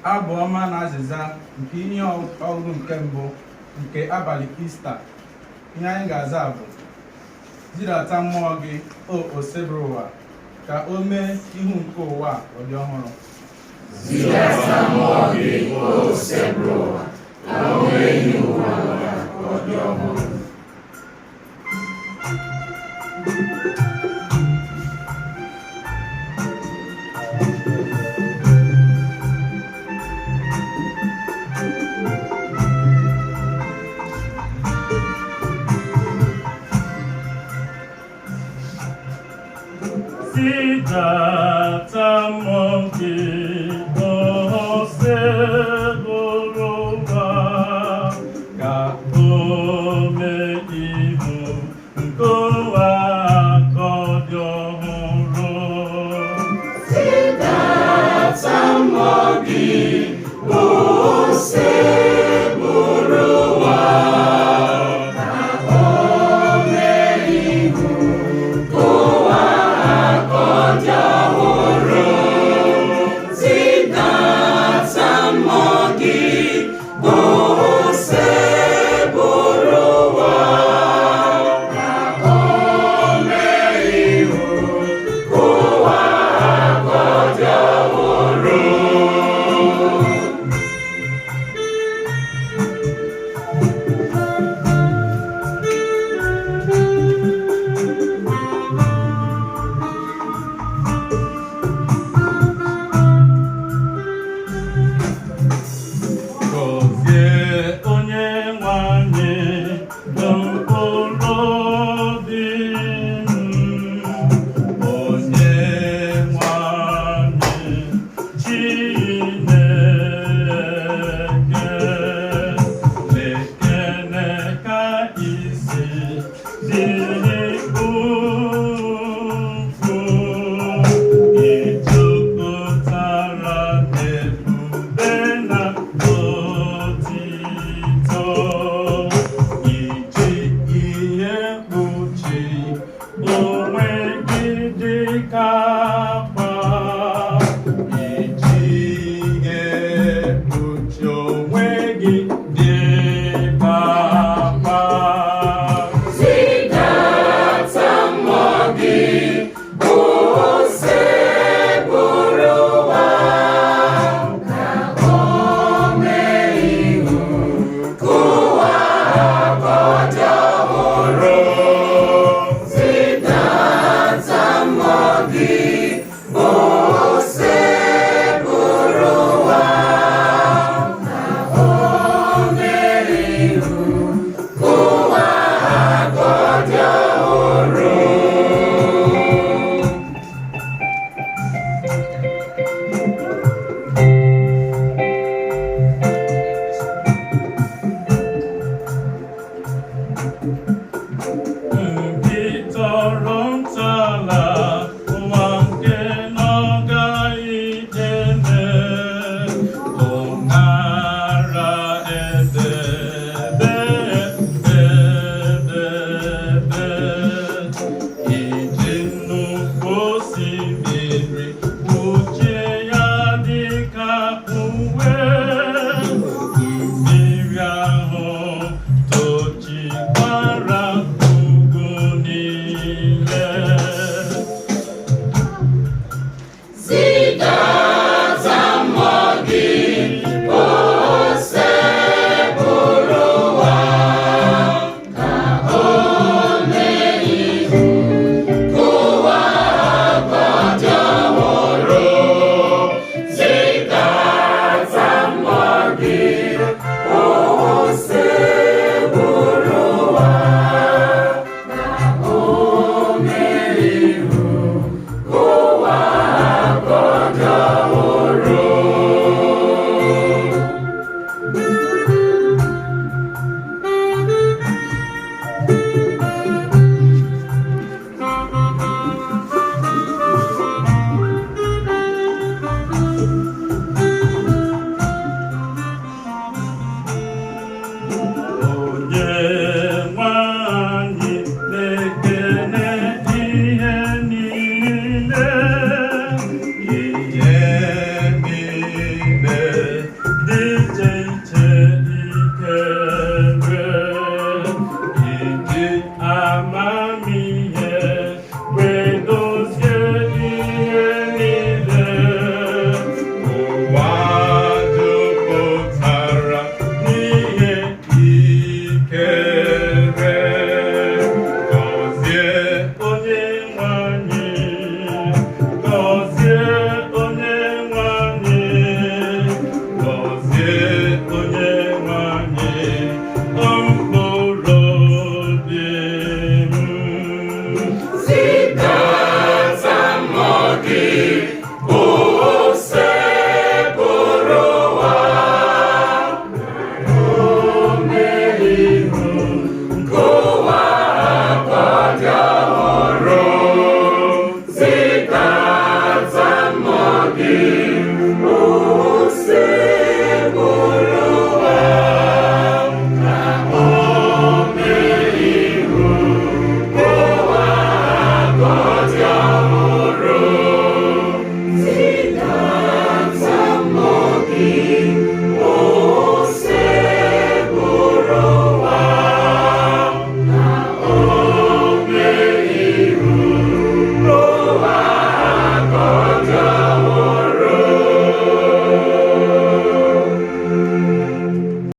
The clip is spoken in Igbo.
abụ ọma na azịza nke ihe ọgụgụ nke mbụ nke abalị Ista. Ihe anyị ga-aza bụ: zidata mmụọ gị, o osebụrụ ụwa, ka o mee ihu nke ụwa ọ dị ọhụrụ. Zidata mmụọ gị, o osebụrụ ụwa, ka o mee ihu ụwa ọ dị ọhụrụ. Zidata mmụọ gị, o osebụrụ ụwa, ka o mee ihu nke ụwa ka ọ dị ọhụrụ. Zidata mmụọ gị, o osebụrụ ụwa, ka o mee ihu nke ụwa ka ọ dị ọhụrụ. Zidata mmụọ gị, o osebụrụ ụwa, ka o mee ihu nke ụwa ka ọ dị ọhụrụ. Gọzie onye nwe anyị n'okporo dị onye nwe anyị chi